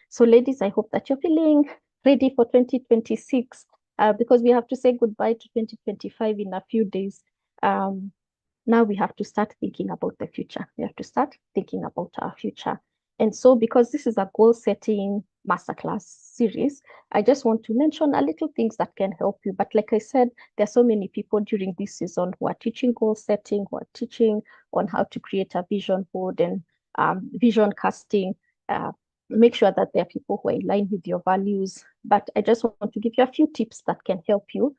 So ladies, I hope that you're feeling ready for 2026 because we have to say goodbye to 2025 in a few days. Now we have to start thinking about the future. We have to start thinking about our future. And so because this is a goal setting masterclass series, I just want to mention a little things that can help you. But like I said, there are so many people during this season who are teaching goal setting, who are teaching on how to create a vision board and vision casting. Make sure that there are people who are in line with your values. But I just want to give you a few tips that can help you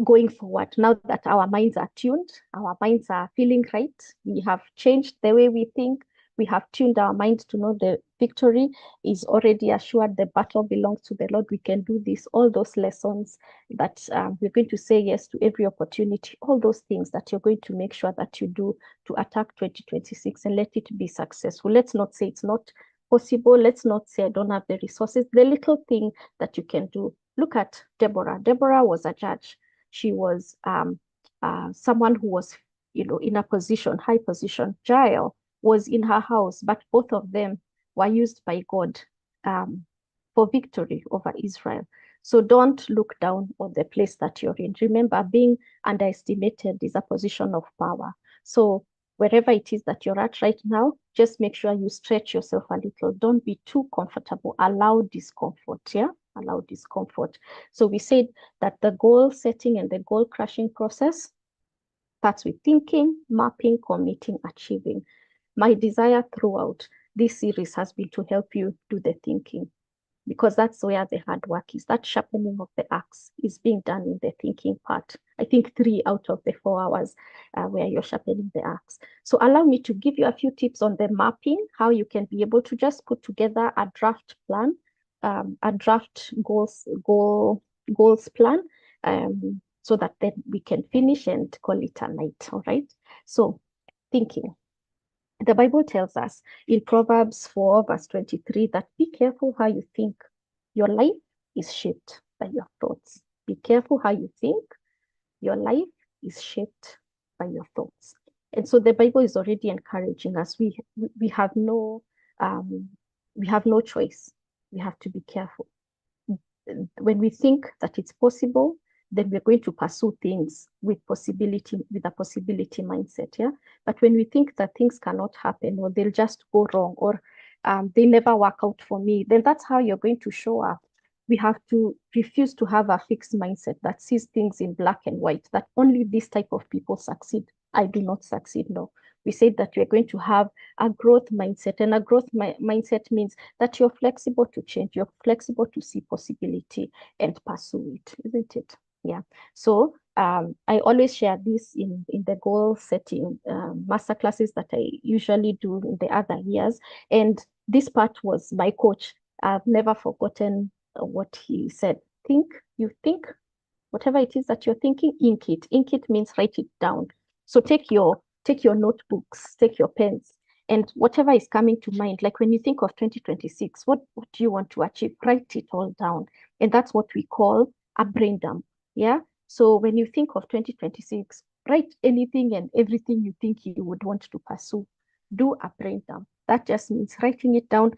going forward. Now that our minds are tuned, our minds are feeling right, we have changed the way we think, we have tuned our minds to know the victory is already assured, the battle belongs to the Lord, we can do this, all those lessons that we're going to say yes to every opportunity, all those things that you're going to make sure that you do to attack 2026 and let it be successful. Let's not say it's not possible. Let's not say I don't have the resources. The little thing that you can do. Look at Deborah. Deborah was a judge. She was someone who was, in a position, high position. Jael was in her house, but both of them were used by God for victory over Israel. So don't look down on the place that you're in. Remember, being underestimated is a position of power. So wherever it is that you're at right now, just make sure you stretch yourself a little. Don't be too comfortable. Allow discomfort, yeah? Allow discomfort. So we said that the goal setting and the goal crushing process starts with thinking, mapping, committing, achieving. My desire throughout this series has been to help you do the thinking, because that's where the hard work is. That sharpening of the axe is being done in the thinking part. I think 3 out of the 4 hours where you're sharpening the axe. So allow me to give you a few tips on the mapping, how you can be able to just put together a draft plan, a draft goals plan, so that then we can finish and call it a night, all right? So thinking. The Bible tells us in Proverbs 4 verse 23 that be careful how you think. Your life is shaped by your thoughts. Be careful how you think. Your life is shaped by your thoughts. And so the Bible is already encouraging us. We have no choice. We have to be careful. When we think that it's possible, then we're going to pursue things with a possibility mindset, yeah? But when we think that things cannot happen, or they'll just go wrong, or they never work out for me, then that's how you're going to show up. We have to refuse to have a fixed mindset that sees things in black and white, that only this type of people succeed. I do not succeed, no. We said that we're going to have a growth mindset, and a growth mindset means that you're flexible to change, you're flexible to see possibility and pursue it, isn't it? Yeah. So I always share this in the goal setting masterclasses that I usually do in the other years. And this part was my coach. I've never forgotten what he said. You think, whatever it is that you're thinking, ink it. Ink it means write it down. So take your notebooks, take your pens, and whatever is coming to mind, like when you think of 2026, what do you want to achieve? Write it all down. And that's what we call a brain dump. Yeah. So when you think of 2026, write anything and everything you think you would want to pursue. Do a brain dump. That just means writing it down.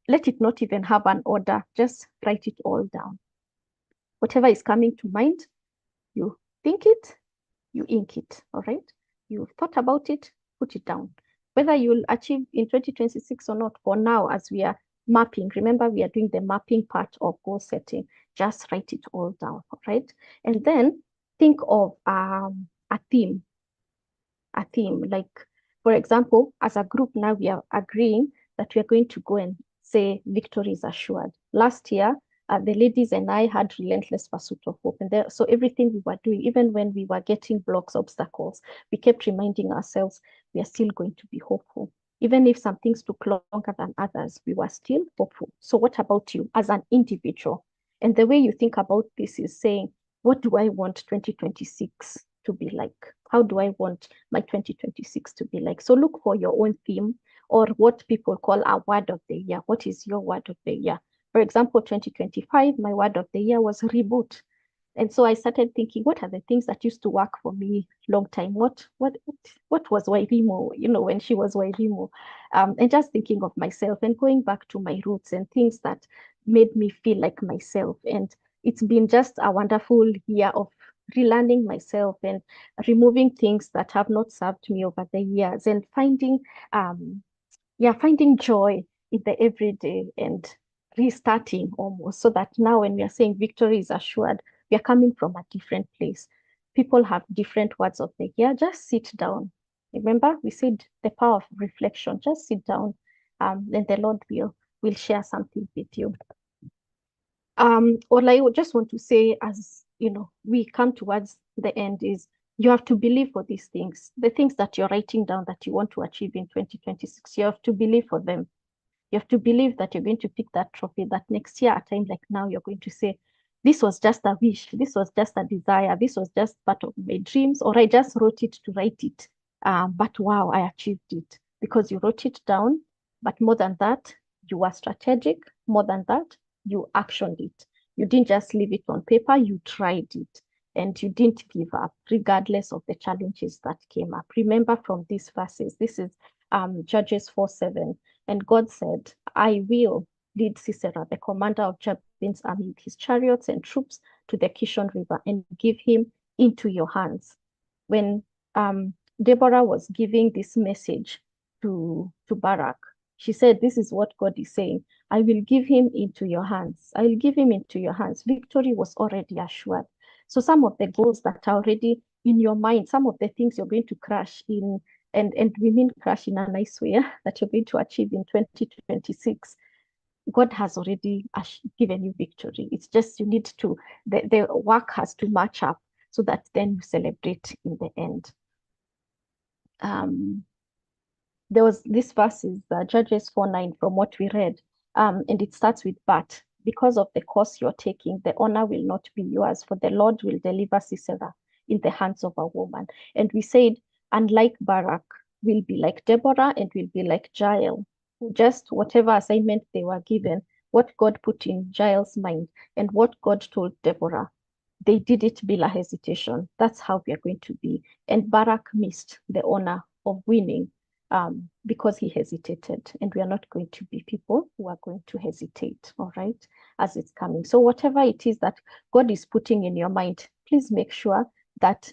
Let it not even have an order. Just write it all down. Whatever is coming to mind, you think it, you ink it. All right. You've thought about it, put it down. Whether you'll achieve in 2026 or not, for now, as we are mapping, remember we are doing the mapping part of goal setting. Just write it all down, right? And then think of a theme. A theme, like, for example, as a group now, we are agreeing that we are going to go and say victory is assured. Last year, the ladies and I had relentless pursuit of hope. And so everything we were doing, even when we were getting blocks, obstacles, we kept reminding ourselves we are still going to be hopeful. Even if some things took longer than others, we were still hopeful. So what about you as an individual? And the way you think about this is saying, what do I want 2026 to be like? How do I want my 2026 to be like? So look for your own theme, or what people call a word of the year. What is your word of the year? For example, 2025, my word of the year was reboot. And so I started thinking, what are the things that used to work for me long time? What was Wairimu, when she was Wairimu? And just thinking of myself and going back to my roots and things that made me feel like myself. And it's been just a wonderful year of relearning myself and removing things that have not served me over the years and finding joy in the everyday and restarting almost, so that now when we are saying victory is assured, we are coming from a different place. People have different words of the year. Just sit down. Remember, we said the power of reflection. Just sit down, and the Lord will share something with you. What I would just want to say, as we come towards the end, is you have to believe for these things. The things that you're writing down that you want to achieve in 2026, you have to believe for them. You have to believe that you're going to pick that trophy, that next year, at a time like now, you're going to say, this was just a wish, this was just a desire, this was just part of my dreams, or I just wrote it to write it. But wow, I achieved it because you wrote it down. But more than that, you were strategic. More than that, you actioned it. You didn't just leave it on paper, you tried it. And you didn't give up, regardless of the challenges that came up. Remember from these verses, this is Judges 4:7. And God said, I will lead Sisera, the commander of Jabin's army, with his chariots and troops to the Kishon River and give him into your hands. When Deborah was giving this message to Barak, she said, this is what God is saying. I will give him into your hands. I will give him into your hands. Victory was already assured. So some of the goals that are already in your mind, some of the things you're going to crash in, and we mean crash in a nice way, that you're going to achieve in 2026, God has already given you victory. It's just you need to, the work has to match up so that then you celebrate in the end. There was this verse is Judges 4:9 from what we read, and it starts with, but because of the course you're taking, the honor will not be yours, for the Lord will deliver Sisera in the hands of a woman. And we said, unlike Barak, will be like Deborah and will be like Jael, who just whatever assignment they were given, what God put in Jael's mind and what God told Deborah, they did it bila hesitation. That's how we are going to be. And Barak missed the honor of winning because he hesitated. And we are not going to be people who are going to hesitate, all right, as it's coming. So whatever it is that God is putting in your mind, please make sure that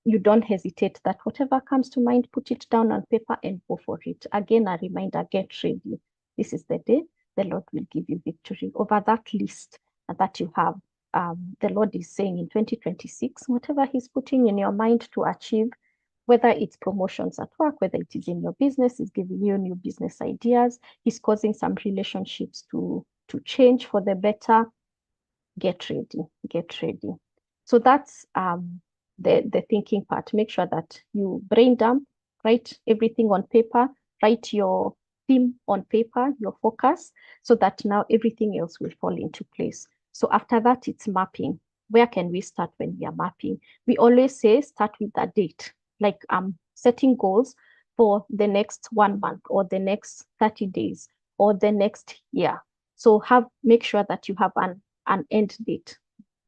you don't hesitate, that whatever comes to mind, put it down on paper and go for it. Again, a reminder, get ready. This is the day the Lord will give you victory over that list that you have. The Lord is saying in 2026, whatever he's putting in your mind to achieve, whether it's promotions at work, whether it is in your business, he's giving you new business ideas, he's causing some relationships to change for the better. Get ready, get ready. So that's the thinking part. Make sure that you brain dump, write everything on paper, write your theme on paper, your focus, so that now everything else will fall into place. So after that, it's mapping. Where can we start when we are mapping? We always say start with a date, like setting goals for the next 1 month or the next 30 days or the next year. So make sure that you have an end date.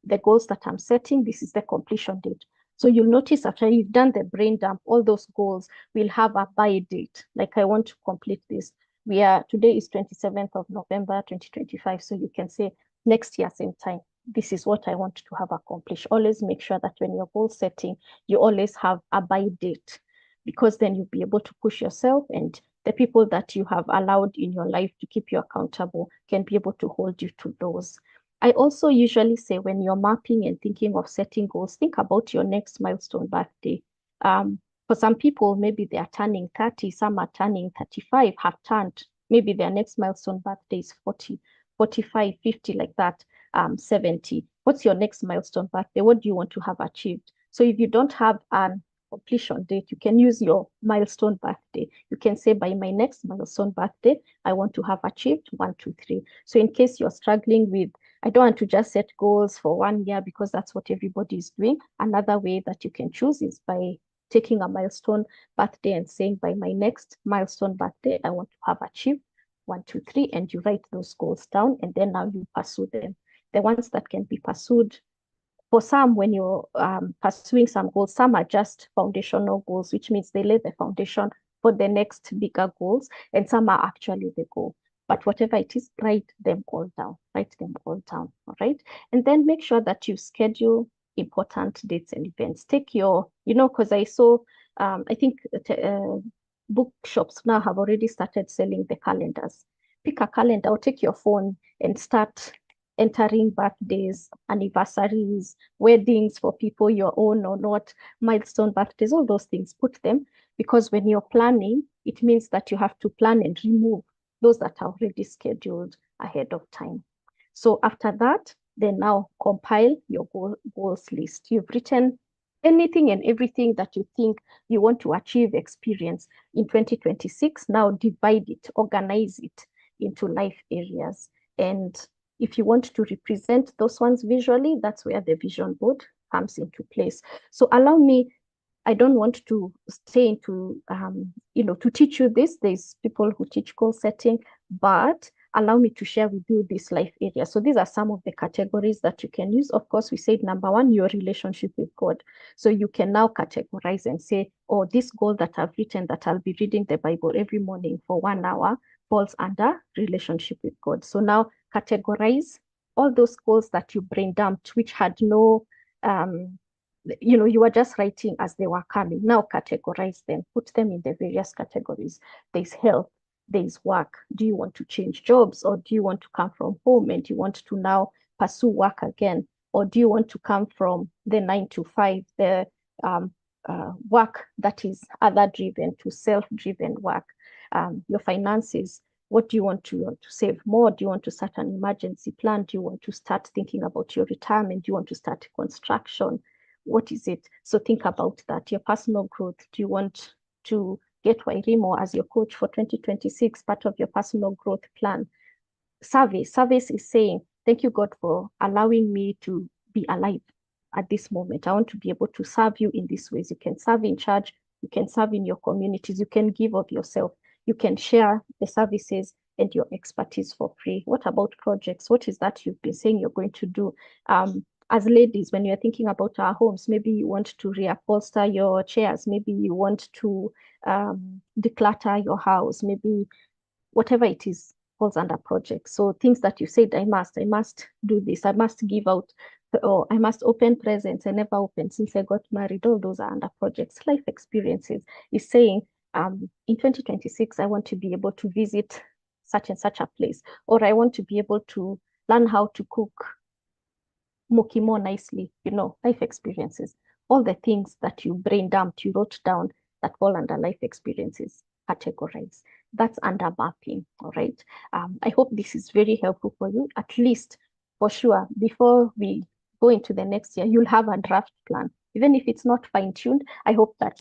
The goals that I'm setting, this is the completion date. So you'll notice after you've done the brain dump, all those goals will have a by date. Like I want to complete this. Today is 27th of November, 2025. So you can say next year, same time, this is what I want to have accomplished. Always make sure that when you're goal setting, you always have a by date, because then you'll be able to push yourself, and the people that you have allowed in your life to keep you accountable can be able to hold you to those. I also usually say when you're mapping and thinking of setting goals, think about your next milestone birthday. For some people, maybe they are turning 30, some are turning 35, have turned. Maybe their next milestone birthday is 40, 45, 50, like that, 70. What's your next milestone birthday? What do you want to have achieved? So if you don't have an completion date, you can use your milestone birthday. You can say, by my next milestone birthday, I want to have achieved 1, 2, 3. So in case you're struggling with, I don't want to just set goals for 1 year because that's what everybody is doing. Another way that you can choose is by taking a milestone birthday and saying, by my next milestone birthday, I want to have achieved 1, 2, 3, and you write those goals down, and then now you pursue them. The ones that can be pursued For some, when you're pursuing some goals, some are just foundational goals, which means they lay the foundation for the next bigger goals, and some are actually the goal. But whatever it is, write them all down. Write them all down, all right? And then make sure that you schedule important dates and events. Take your, because I saw, I think bookshops now have already started selling the calendars. Pick a calendar or take your phone and start entering birthdays, anniversaries, weddings for people your own or not, milestone birthdays, all those things, put them, because when you're planning, it means that you have to plan and remove those that are already scheduled ahead of time. So after that, then now compile your goals list. You've written anything and everything that you think you want to achieve, experience in 2026. Now divide it, organize it into life areas. And if you want to represent those ones visually, that's where the vision board comes into place. So allow me, I don't want to stay into, to teach you this. There's people who teach goal setting, but allow me to share with you this life area. So these are some of the categories that you can use. Of course, we said number one, your relationship with God. So you can now categorize and say, oh, this goal that I've written, that I'll be reading the Bible every morning for 1 hour, falls under relationship with God. So now categorize all those goals that you brain dumped, which had no, you were just writing as they were coming. Now categorize them, put them in the various categories. There's health, there's work. Do you want to change jobs, or do you want to come from home and you want to now pursue work again? Or do you want to come from the 9 to 5, the work that is other driven to self-driven work? Your finances, what do you want to save more? Do you want to start an emergency plan? Do you want to start thinking about your retirement? Do you want to start construction? What is it? So think about that. Your personal growth. Do you want to get Wairimu as your coach for 2026, part of your personal growth plan? Service is saying, thank you, God, for allowing me to be alive at this moment. I want to be able to serve you in these ways. You can serve in church, you can serve in your communities, you can give of yourself, you can share the services and your expertise for free. What about projects? What is that you've been saying you're going to do? As ladies, when you're thinking about our homes, maybe you want to reupholster your chairs, maybe you want to declutter your house, maybe whatever it is falls under projects. So things that you said, I must do this, I must give out, or I must open presents, I never opened since I got married, all those are under projects. Life experiences is saying, in 2026, I want to be able to visit such and such a place, or I want to be able to learn how to cook mokimo nicely, life experiences. All the things that you brain dumped, you wrote down that fall under life experiences, categorize. That's under mapping, all right? I hope this is very helpful for you. At least, for sure, before we go into the next year, you'll have a draft plan. Even if it's not fine-tuned, I hope that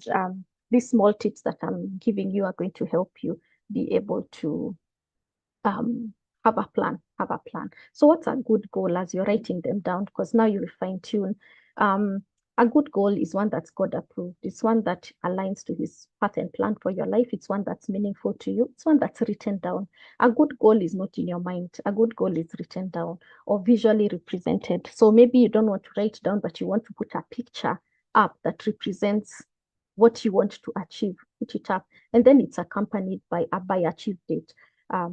these small tips that I'm giving you are going to help you be able to have a plan. So what's a good goal as you're writing them down? Because now you'll fine tune. A good goal is one that's God approved. It's one that aligns to his path and plan for your life. It's one that's meaningful to you. It's one that's written down. A good goal is not in your mind. A good goal is written down or visually represented. So maybe you don't want to write down, but you want to put a picture up that represents what you want to achieve. Put it up. And then it's accompanied by a by achieve date.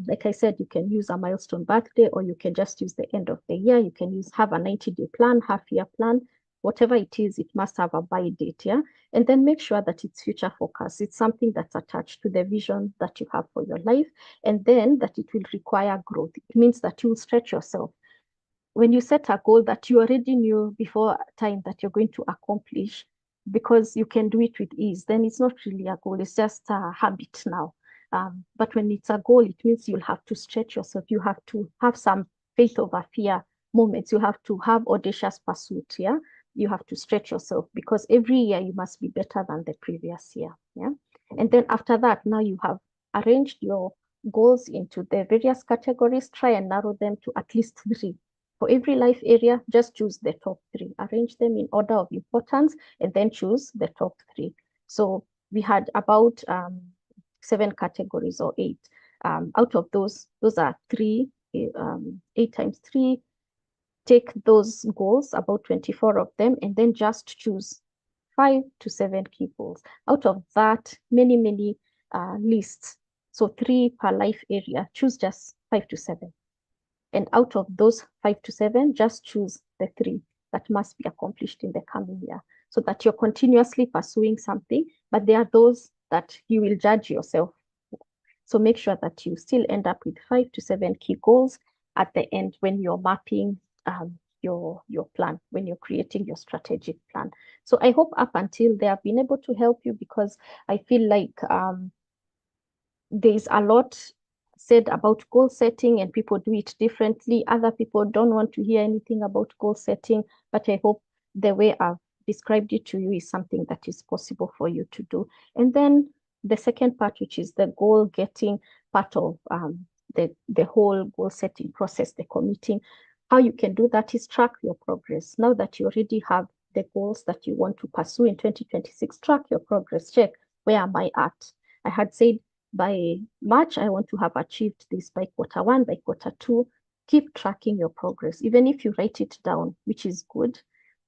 Like I said, you can use a milestone birthday, or you can just use the end of the year. You can have a 90-day plan, half-year plan, whatever it is, it must have a by date, yeah? And then make sure that it's future focused. It's something that's attached to the vision that you have for your life, and then that it will require growth. It means that you'll stretch yourself. When you set a goal that you already knew before time that you're going to accomplish, because you can do it with ease, then it's not really a goal, it's just a habit now. But when it's a goal, it means you'll have to stretch yourself. You have to have some faith over fear moments. You have to have audacious pursuit, yeah? You have to stretch yourself, because every year you must be better than the previous year, yeah? And then after that, now you have arranged your goals into the various categories. Try and narrow them to at least 3. For every life area, just choose the top 3. Arrange them in order of importance and then choose the top 3. So we had about 7 categories or 8. Out of those are 3, 8 times 3, take those goals, about 24 of them, and then just choose 5 to 7 key goals. Out of that, many lists, so 3 per life area, choose just 5 to 7. And out of those 5 to 7, just choose the 3 that must be accomplished in the coming year, so that you're continuously pursuing something, but there are those that you will judge yourself. So make sure that you still end up with 5 to 7 key goals at the end when you're mapping your plan, when you're creating your strategic plan. So I hope up until they have been able to help you, because I feel like there's a lot said about goal setting and people do it differently. Other people don't want to hear anything about goal setting, but I hope the way I've described it to you is something that is possible for you to do. And then the second part, which is the goal getting part of the whole goal setting process, the committing. How you can do that is track your progress. Now that you already have the goals that you want to pursue in 2026, track your progress. Check, where am I at? I had said by March, I want to have achieved this by Q1, by Q2. Keep tracking your progress, even if you write it down, which is good.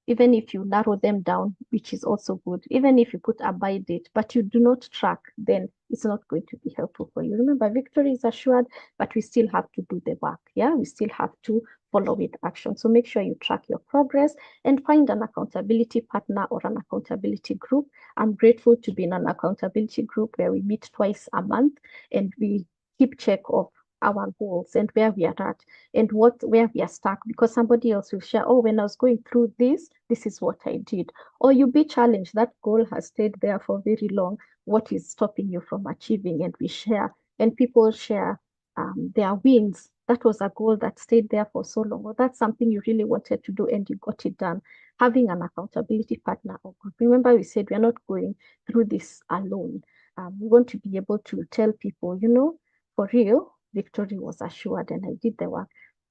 Even if you narrow them down, which is also good. Even if you put a by date, but you do not track, then it's not going to be helpful for you. Remember, victory is assured, but we still have to do the work. Yeah, we still have to follow with action. So make sure you track your progress and find an accountability partner or an accountability group. I'm grateful to be in an accountability group where we meet twice a month and we keep check of our goals and where we are at and where we are stuck, because somebody else will share, oh, when I was going through this is what I did. Or you be challenged, that goal has stayed there for very long. What is stopping you from achieving? And we share, and people share their wins. That was a goal that stayed there for so long, or that's something you really wanted to do and you got it done. Having an accountability partner or group. Remember, we said we're not going through this alone. We want to be able to tell people, you know, for real, victory was assured and I did the work.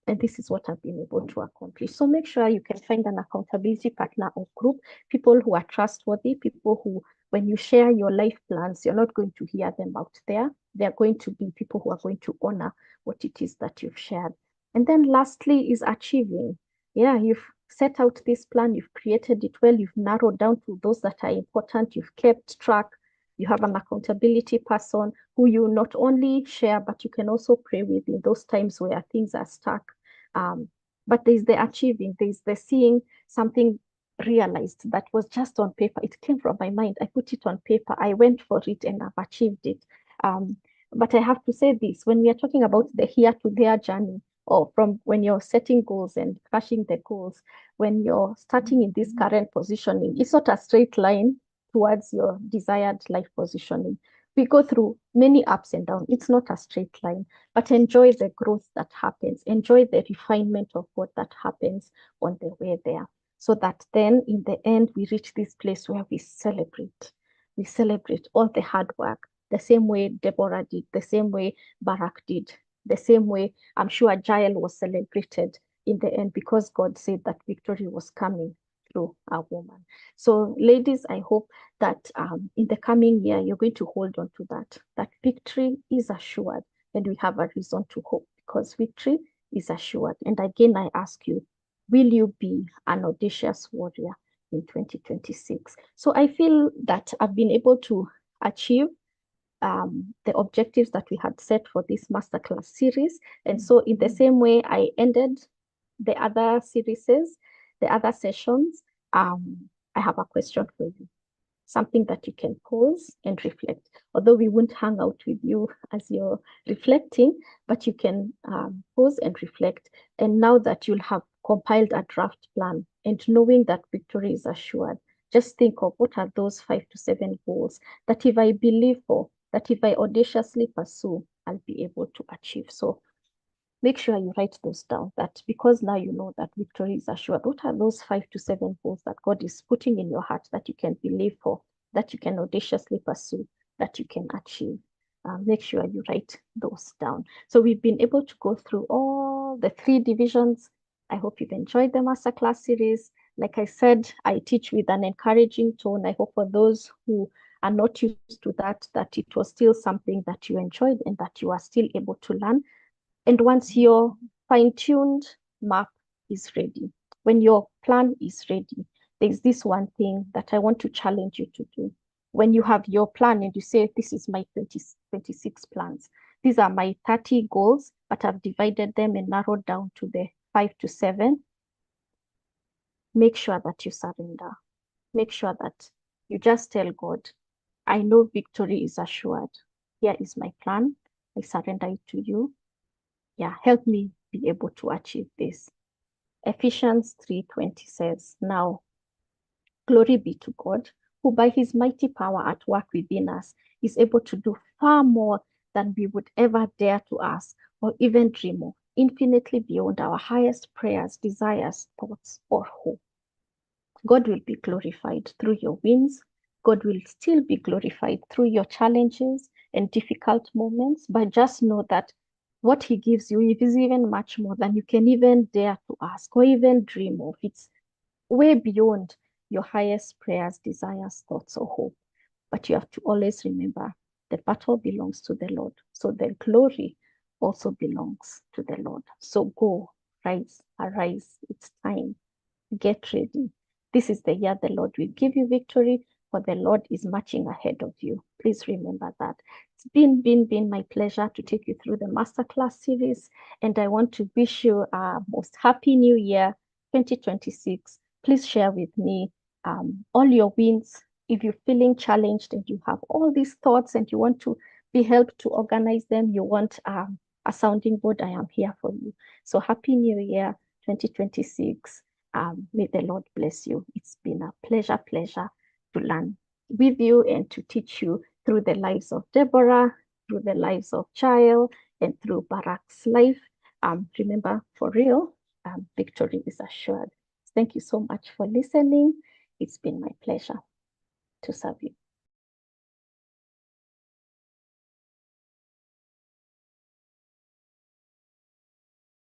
And this is what I've been able to accomplish. So make sure you can find an accountability partner or group, people who are trustworthy, people who, when you share your life plans, you're not going to hear them out there. They're going to be people who are going to honor what it is that you've shared. And then lastly is achieving. Yeah, you've set out this plan, you've created it well, you've narrowed down to those that are important, you've kept track, you have an accountability person who you not only share, but you can also pray with in those times where things are stuck. But there's the achieving, there's the seeing something realized that was just on paper. It came from my mind. I put it on paper. I went for it and I've achieved it. But I have to say this, when we are talking about the here to there journey, or from when you're setting goals and crushing the goals, when you're starting in this current positioning, it's not a straight line towards your desired life positioning. We go through many ups and downs. It's not a straight line, but enjoy the growth that happens. Enjoy the refinement of what that happens on the way there, so that then in the end, we reach this place where we celebrate. We celebrate all the hard work, the same way Deborah did, the same way Barak did, the same way I'm sure Jael was celebrated in the end, because God said that victory was coming through a woman. So ladies, I hope that in the coming year, you're going to hold on to that victory is assured, and we have a reason to hope because victory is assured. And again, I ask you, will you be an audacious warrior in 2026? So I feel that I've been able to achieve the objectives that we had set for this masterclass series. And so in the same way I ended the other series, the other sessions, I have a question for you, something that you can pause and reflect. Although we won't hang out with you as you're reflecting, but you can pause and reflect. And now that you'll have compiled a draft plan and knowing that victory is assured, just think of what are those 5 to 7 goals that if I believe for, that if I audaciously pursue, I'll be able to achieve. So make sure you write those down, that because now you know that victory is assured, what are those 5 to 7 goals that God is putting in your heart that you can believe for, that you can audaciously pursue, that you can achieve? Make sure you write those down. So we've been able to go through all the 3 divisions. I hope you've enjoyed the masterclass series. Like I said, I teach with an encouraging tone. I hope for those who are not used to that it was still something that you enjoyed and that you are still able to learn. And once you're fine-tuned, map is ready, when your plan is ready, there's this one thing that I want to challenge you to do. When you have your plan and you say, this is my 2026 plans, these are my 30 goals, but I've divided them and narrowed down to the 5 to 7. Make sure that you surrender. Make sure that you just tell God, I know victory is assured. Here is my plan. I surrender it to you. Yeah, help me be able to achieve this. Ephesians 3:20 says, now, glory be to God, who by his mighty power at work within us is able to do far more than we would ever dare to ask or even dream of, infinitely beyond our highest prayers, desires, thoughts, or hope. God will be glorified through your wins. God will still be glorified through your challenges and difficult moments, but just know that what he gives you is even much more than you can even dare to ask or even dream of. It's way beyond your highest prayers, desires, thoughts, or hope. But you have to always remember the battle belongs to the Lord. So the glory also belongs to the Lord. So go, rise, arise. It's time. Get ready. This is the year the Lord will give you victory, for the Lord is marching ahead of you. Please remember that. It's been my pleasure to take you through the masterclass series, and I want to wish you a most happy new year, 2026. Please share with me all your wins. If you're feeling challenged and you have all these thoughts and you want to be helped to organize them, you want a sounding board, I am here for you. So happy new year, 2026. May the Lord bless you. It's been a pleasure to learn with you and to teach you through the lives of Deborah, through the lives of Child, and through Barak's life. Remember, for real, victory is assured. Thank you so much for listening. It's been my pleasure to serve you.